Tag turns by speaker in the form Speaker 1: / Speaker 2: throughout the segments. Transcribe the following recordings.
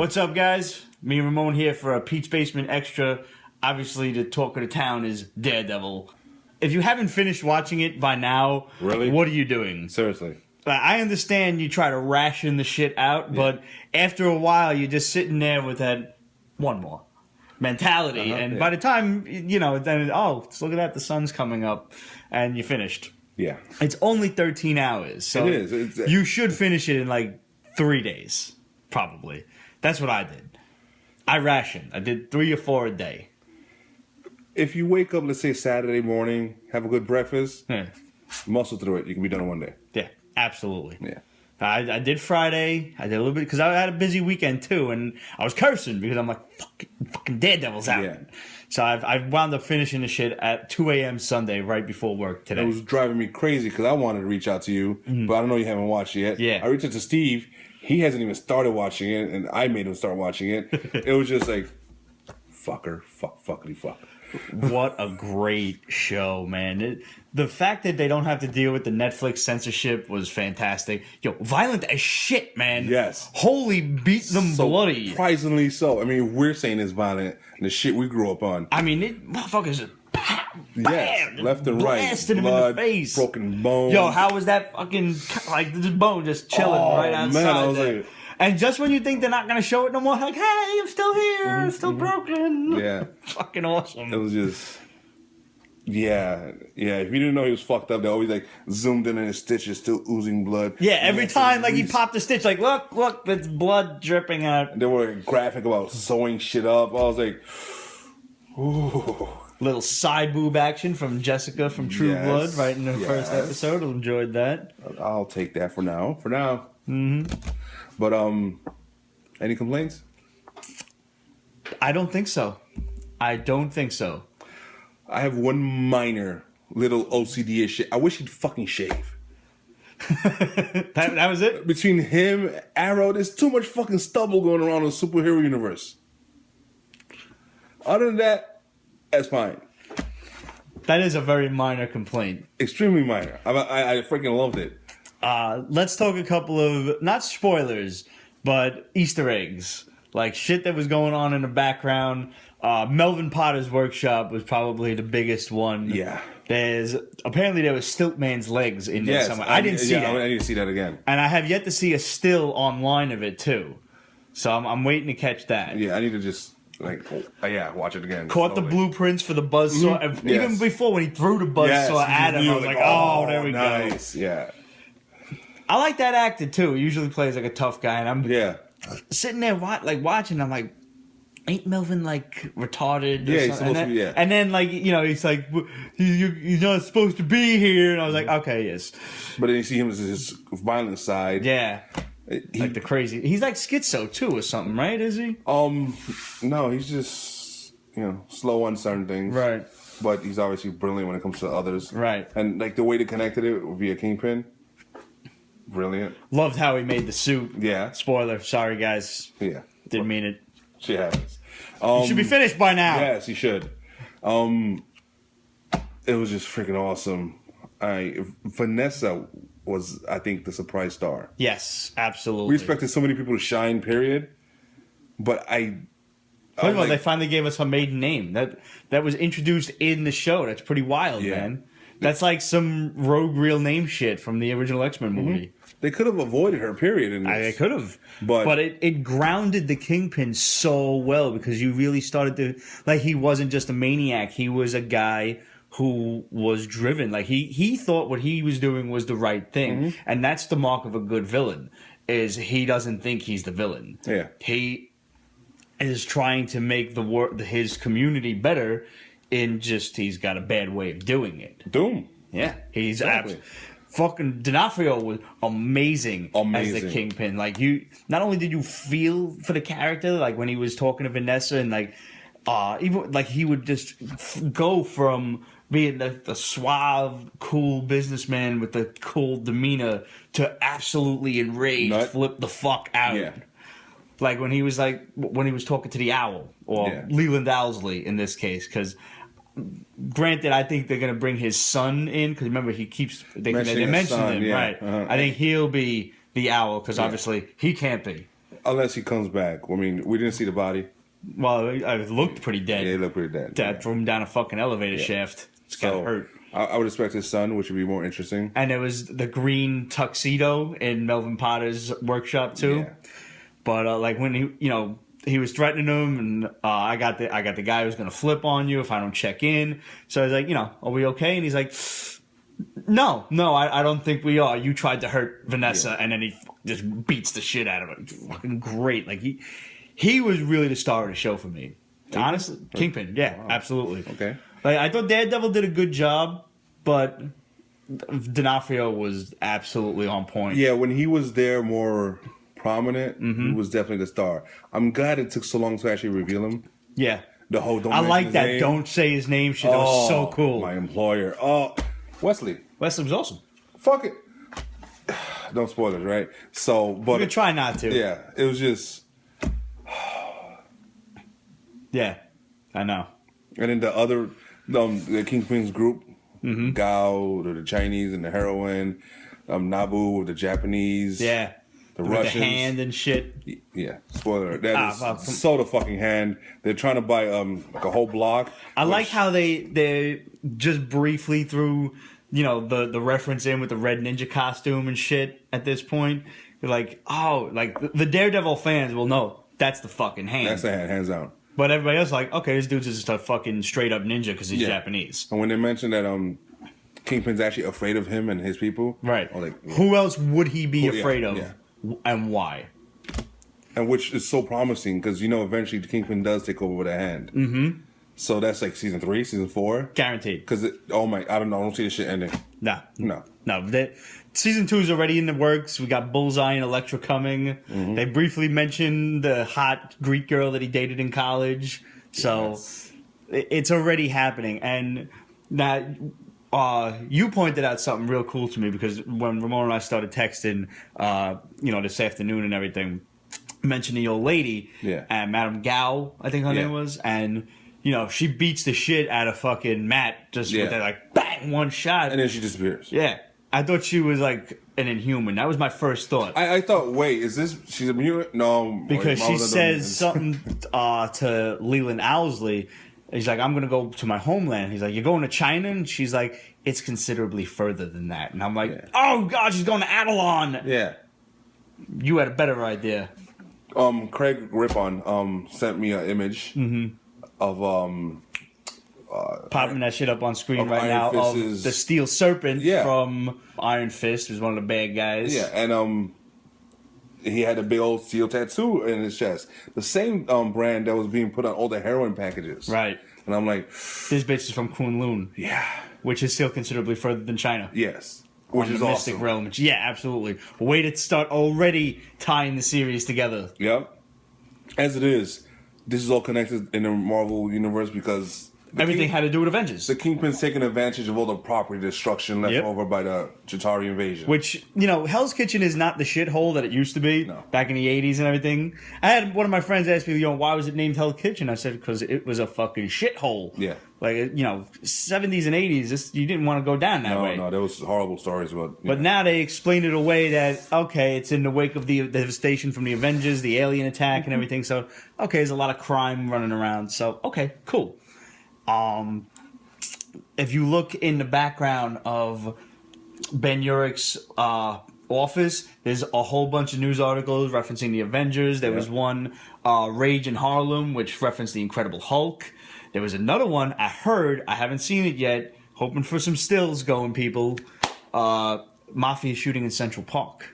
Speaker 1: What's up, guys? Me and Ramon here for a Pete's Basement Extra. Obviously, the talk of the town is Daredevil. If you haven't finished watching it by now,
Speaker 2: really,
Speaker 1: what are you doing?
Speaker 2: Seriously.
Speaker 1: I understand you try to ration the shit out, but after a while, you're just sitting there with that one more mentality. And by the time, then, look at that, the sun's coming up, and you're finished.
Speaker 2: Yeah.
Speaker 1: It's only 13 hours. So
Speaker 2: it is.
Speaker 1: You should finish it in like 3 days, probably. That's what I did. I rationed. I did 3 or 4 a day.
Speaker 2: If you wake up, let's say Saturday morning, have a good breakfast, muscle through it, you can be done in 1 day.
Speaker 1: Yeah, absolutely.
Speaker 2: Yeah.
Speaker 1: I did Friday. I did a little bit because I had a busy weekend too, and I was cursing because I'm like, fucking Daredevil's out. Yeah. So I wound up finishing the shit at 2 a.m. Sunday right before work today.
Speaker 2: It was driving me crazy because I wanted to reach out to you, but I don't know you haven't watched it yet.
Speaker 1: Yeah.
Speaker 2: I reached out to Steve. He hasn't even started watching it, and I made him start watching it. It was just like, fuckity fuck.
Speaker 1: What a great show, man. The fact that they don't have to deal with the Netflix censorship was fantastic. Yo, violent as shit, man.
Speaker 2: Yes.
Speaker 1: Holy beat them bloody.
Speaker 2: Surprisingly so. I mean, we're saying it's violent, and the shit we grew up on.
Speaker 1: I mean, motherfuckers
Speaker 2: yes, left and right.
Speaker 1: Blasted him
Speaker 2: blood,
Speaker 1: in the face.
Speaker 2: Broken bones.
Speaker 1: Yo, how was that fucking, like, this bone just chilling right outside
Speaker 2: man, I was
Speaker 1: there.
Speaker 2: like,
Speaker 1: and just when you think they're not going to show it no more, like, hey, I'm still here, I'm still broken.
Speaker 2: Yeah.
Speaker 1: Fucking awesome.
Speaker 2: It was just, yeah. If you didn't know he was fucked up, they always, like, zoomed in and his stitch is still oozing blood.
Speaker 1: Yeah, every time, like, he popped a stitch, like, look, it's blood dripping out.
Speaker 2: They were graphic about sewing shit up. I was like, ooh.
Speaker 1: Little side boob action from Jessica from True Blood right in the first episode. I enjoyed that.
Speaker 2: I'll take that for now.
Speaker 1: Mm-hmm.
Speaker 2: But, any complaints?
Speaker 1: I don't think so. I
Speaker 2: have one minor little OCD shit. I wish he'd fucking shave.
Speaker 1: that was it?
Speaker 2: Between him, Arrow, there's too much fucking stubble going around in the superhero universe. Other than that, that's fine.
Speaker 1: That is a very minor complaint.
Speaker 2: Extremely minor. I freaking loved it.
Speaker 1: Let's talk a couple of, not spoilers, but Easter eggs. Like shit that was going on in the background. Melvin Potter's workshop was probably the biggest one.
Speaker 2: Yeah.
Speaker 1: Apparently there was Stiltman's legs in there somewhere. I didn't see that.
Speaker 2: I need to see that again.
Speaker 1: And I have yet to see a still online of it too. So I'm waiting to catch that.
Speaker 2: Yeah, I need to just... watch it again.
Speaker 1: Caught the blueprints for the buzzsaw. Mm-hmm. Even before when he threw the buzzsaw at him, I was like, oh, there we go.
Speaker 2: Nice, yeah.
Speaker 1: I like that actor too. He usually plays like a tough guy, and I'm sitting there watching. I'm like, ain't Melvin like retarded?
Speaker 2: Yeah, he's supposed to be. Yeah.
Speaker 1: And then he's like, you're not supposed to be here. And I was like, okay, yes.
Speaker 2: But then you see him as his violent side.
Speaker 1: Yeah. Like the crazy. He's like schizo too or something, right? Is he?
Speaker 2: No, he's just slow on certain things.
Speaker 1: Right.
Speaker 2: But he's obviously brilliant when it comes to others.
Speaker 1: Right.
Speaker 2: And like the way they connected it via Kingpin. Brilliant.
Speaker 1: Loved how he made the suit.
Speaker 2: Yeah.
Speaker 1: Spoiler. Sorry, guys.
Speaker 2: Yeah.
Speaker 1: Didn't mean it.
Speaker 2: Shit happens.
Speaker 1: He should be finished by now.
Speaker 2: Yes, he should. It was just freaking awesome. Vanessa was, I think, the surprise star.
Speaker 1: Yes, absolutely.
Speaker 2: We expected so many people to shine, period. But
Speaker 1: First of all, they finally gave us her maiden name. That was introduced in the show. That's pretty wild, man. That's like some rogue real name shit from the original X-Men movie.
Speaker 2: Mm-hmm. They could have avoided her, period. In this.
Speaker 1: They could have. But it grounded the Kingpin so well because you really started to... Like, he wasn't just a maniac. He was a guy who was driven. Like, he thought what he was doing was the right thing. Mm-hmm. And that's the mark of a good villain, is he doesn't think he's the villain.
Speaker 2: Yeah.
Speaker 1: He is trying to make his community better he's got a bad way of doing it.
Speaker 2: Doom.
Speaker 1: Yeah. He's fucking D'Onofrio was amazing as the Kingpin. Like, not only did you feel for the character, like when he was talking to Vanessa and like even like he would just go from being the suave, cool businessman with the cool demeanor to absolutely enraged, flip the fuck out. Yeah. Like when he was talking to the owl or Leland Owlsley in this case, because granted, I think they're going to bring his son in because remember they mentioned him, right? I think he'll be the owl because obviously he can't be.
Speaker 2: Unless he comes back. I mean, we didn't see the body.
Speaker 1: Well, it looked pretty dead.
Speaker 2: Yeah, he looked pretty dead.
Speaker 1: Dad threw him down a fucking elevator shaft. It's got hurt.
Speaker 2: I would expect his son, which would be more interesting.
Speaker 1: And there was the green tuxedo in Melvin Potter's workshop too. Yeah. But like when he was threatening him, and I got the guy who's gonna flip on you if I don't check in. So I was like, are we okay? And he's like, no, I don't think we are. You tried to hurt Vanessa, and then he just beats the shit out of him. Fucking great. Like he was really the star of the show for me. Honestly, Kingpin. Yeah, wow. Absolutely.
Speaker 2: Okay.
Speaker 1: Like I thought Daredevil did a good job, but D'Onofrio was absolutely on point.
Speaker 2: Yeah, when he was there more prominent, he was definitely the star. I'm glad it took so long to actually reveal him.
Speaker 1: Yeah.
Speaker 2: The whole don't
Speaker 1: I like that name. Don't say his name shit. That was so cool.
Speaker 2: My employer. Oh, Wesley.
Speaker 1: Wesley was awesome.
Speaker 2: Fuck it. Don't spoil it, right? So, but
Speaker 1: you can try not to.
Speaker 2: Yeah, it was just.
Speaker 1: Yeah, I know.
Speaker 2: And then the other, the Kingpin's group, Gao, the Chinese and the heroine, Nabu with the Japanese.
Speaker 1: Yeah.
Speaker 2: The
Speaker 1: with
Speaker 2: Russians.
Speaker 1: The hand and shit.
Speaker 2: Yeah, spoiler. That is so the fucking hand. They're trying to buy like a whole block.
Speaker 1: I like how they just briefly threw, the reference in with the red ninja costume and shit at this point. They're like, the Daredevil fans will know that's the fucking hand.
Speaker 2: That's the hand, hands down.
Speaker 1: But everybody else like, okay, this dude's just a fucking straight up ninja because he's Japanese.
Speaker 2: And when they mentioned that Kingpin's actually afraid of him and his people.
Speaker 1: Right. Who else would he be afraid of? Yeah. And why?
Speaker 2: And which is so promising because eventually the Kingpin does take over with a hand. Mm-hmm. So that's like season 3, season 4,
Speaker 1: guaranteed.
Speaker 2: Because I don't see this shit ending. No.
Speaker 1: Season 2 is already in the works. We got Bullseye and Elektra coming. Mm-hmm. They briefly mentioned the hot Greek girl that he dated in college. So it's already happening. And that. You pointed out something real cool to me because when Ramon and I started texting, this afternoon and everything, mentioned the old lady, and Madame Gao, I think her name was, and she beats the shit out of fucking Matt just with that like bang one shot,
Speaker 2: and then she disappears.
Speaker 1: Yeah, I thought she was like an Inhuman. That was my first thought.
Speaker 2: I thought, wait, she's a mutant? No,
Speaker 1: because she says something to Leland Owlsley. He's like, I'm going to go to my homeland. He's like, you're going to China? And she's like, it's considerably further than that. And I'm like, oh, God, she's going to Adelon. Yeah. You had a better idea.
Speaker 2: Craig Rippon sent me an image of...
Speaker 1: popping that shit up on screen right now of the Steel Serpent from Iron Fist, who's one of the bad guys.
Speaker 2: Yeah, and... he had a big old steel tattoo in his chest. The same brand that was being put on all the heroin packages.
Speaker 1: Right.
Speaker 2: And I'm like...
Speaker 1: this bitch is from Kunlun.
Speaker 2: Yeah.
Speaker 1: Which is still considerably further than China.
Speaker 2: Yes. Which is awesome.
Speaker 1: Mystic realm. Yeah, absolutely. Way to start already tying the series together.
Speaker 2: Yep. As it is, this is all connected in the Marvel universe because...
Speaker 1: everything had to do with Avengers.
Speaker 2: The Kingpin's taking advantage of all the property destruction left over by the Chitauri invasion.
Speaker 1: Which, Hell's Kitchen is not the shithole that it used to be back in the 80s and everything. I had one of my friends ask me, why was it named Hell's Kitchen? I said, because it was a fucking shithole. Yeah. Like, 70s and 80s, you didn't want to go down that way.
Speaker 2: No, there was horrible stories about...
Speaker 1: But now they explained it away that, okay, it's in the wake of the devastation from the Avengers, the alien attack and everything. So, okay, there's a lot of crime running around. So, okay, cool. If you look in the background of Ben Urich's office, there's a whole bunch of news articles referencing the Avengers. There was one, Rage in Harlem, which referenced the Incredible Hulk. There was another one I heard, I haven't seen it yet, hoping for some stills going, people. Mafia shooting in Central Park.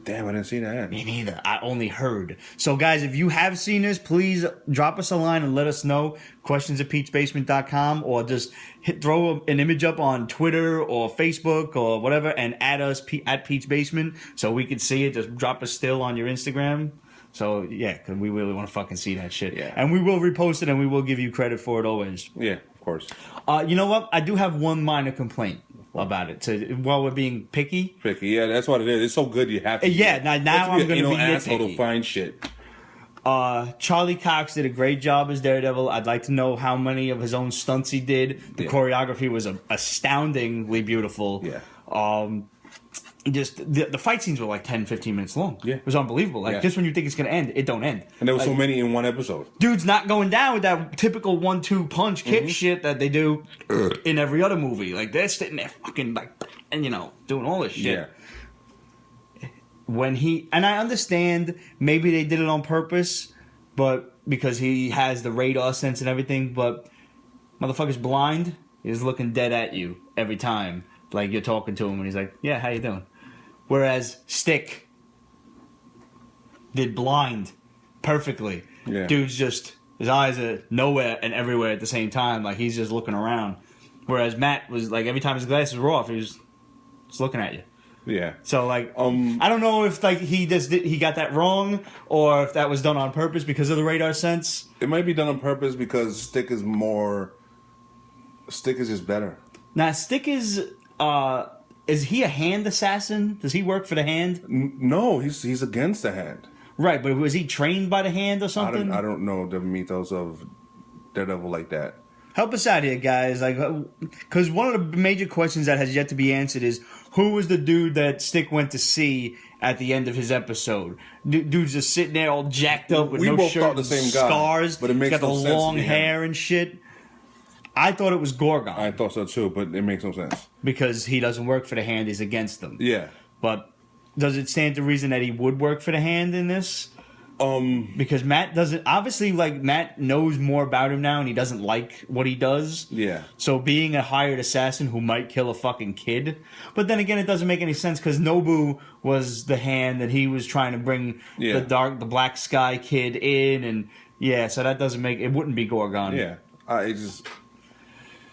Speaker 2: Damn, I didn't see that.
Speaker 1: Me neither. I only heard. So, guys, if you have seen this, please drop us a line and let us know. questions@peachbasement.com or just throw an image up on Twitter or Facebook or whatever and add us at Peach Basement so we can see it. Just drop a still on your Instagram. So, yeah, because we really want to fucking see that shit. Yeah. And we will repost it and we will give you credit for it always.
Speaker 2: Yeah, of course.
Speaker 1: You know what? I do have one minor complaint about it. While we're being picky.
Speaker 2: Yeah, that's what it is. It's so good you have to.
Speaker 1: Yeah, now I'm going to be
Speaker 2: asshole
Speaker 1: nitpicky.
Speaker 2: To find shit.
Speaker 1: Charlie Cox did a great job as Daredevil. I'd like to know how many of his own stunts he did. The choreography was astoundingly beautiful. Yeah. just the fight scenes were like 10, 15 minutes long.
Speaker 2: Yeah.
Speaker 1: It was unbelievable. Like just when you think it's gonna end, it don't end.
Speaker 2: And there were so many in one episode.
Speaker 1: Dude's not going down with that typical 1-2 punch kick shit that they do in every other movie. Like they're sitting there fucking like, and doing all this shit.
Speaker 2: Yeah.
Speaker 1: And I understand maybe they did it on purpose, but because he has the radar sense and everything, but motherfucker's blind. He's looking dead at you every time. Like you're talking to him and he's like, yeah, how you doing? Whereas Stick did blind perfectly.
Speaker 2: Yeah.
Speaker 1: Dude's just, his eyes are nowhere and everywhere at the same time. Like he's just looking around. Whereas Matt was like, every time his glasses were off, he was just looking at you.
Speaker 2: Yeah.
Speaker 1: So like, I don't know if like he got that wrong or if that was done on purpose because of the radar sense.
Speaker 2: It might be done on purpose because Stick is just better.
Speaker 1: Now Stick is he a hand assassin? Does he work for the hand?
Speaker 2: No, he's against the hand.
Speaker 1: Right, but was he trained by the hand or something?
Speaker 2: I don't know the mythos of Daredevil like that.
Speaker 1: Help us out here, guys. Like, because one of the major questions that has yet to be answered is who was the dude that Stick went to see at the end of his episode? Dude's just sitting there all jacked up with no shirt, the same guy, scars,
Speaker 2: but it makes
Speaker 1: got the long hair and shit. I thought it was Gorgon.
Speaker 2: I thought so too, but it makes no sense.
Speaker 1: Because he doesn't work for the hand, he's against them.
Speaker 2: Yeah.
Speaker 1: But does it stand to reason that he would work for the hand in this? Because Matt doesn't... Obviously, like, Matt knows more about him now, and he doesn't like what he does.
Speaker 2: Yeah.
Speaker 1: So being a hired assassin who might kill a fucking kid... But then again, it doesn't make any sense, because Nobu was the hand that he was trying to bring the Black Sky kid in, and... Yeah, so that doesn't make... It wouldn't be Gorgon.
Speaker 2: Yeah.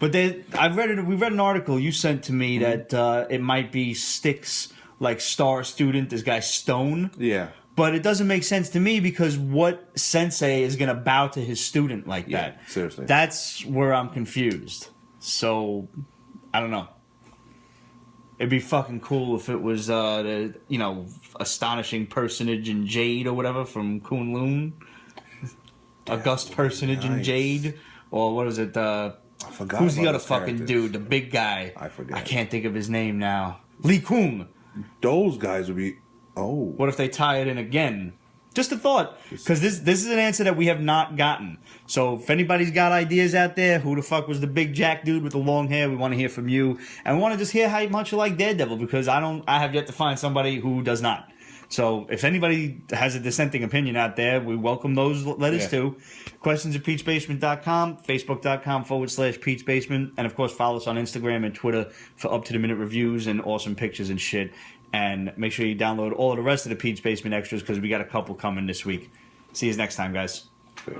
Speaker 1: But we read an article you sent to me that it might be Stick's like star student, this guy Stone.
Speaker 2: Yeah.
Speaker 1: But it doesn't make sense to me because what sensei is going to bow to his student like that?
Speaker 2: Seriously.
Speaker 1: That's where I'm confused. So, I don't know. It'd be fucking cool if it was the astonishing personage in Jade or whatever from Kunlun. August personage in Jade. Or what is it? I forgot. Who's the other fucking dude? The big guy.
Speaker 2: I forget.
Speaker 1: I can't think of his name now. Lee Kung.
Speaker 2: Those guys would be. Oh.
Speaker 1: What if they tie it in again? Just a thought, because this is an answer that we have not gotten. So if anybody's got ideas out there, who the fuck was the big jack dude with the long hair? We want to hear from you, and we want to just hear how much you like Daredevil, because I have yet to find somebody who does not. So if anybody has a dissenting opinion out there, we welcome those letters too. Questions at Pete'sBasement.com, Facebook.com/Pete's Basement, and of course follow us on Instagram and Twitter for up-to-the-minute reviews and awesome pictures and shit. And make sure you download all of the rest of the Pete's Basement extras because we got a couple coming this week. See you next time, guys.
Speaker 2: Yeah.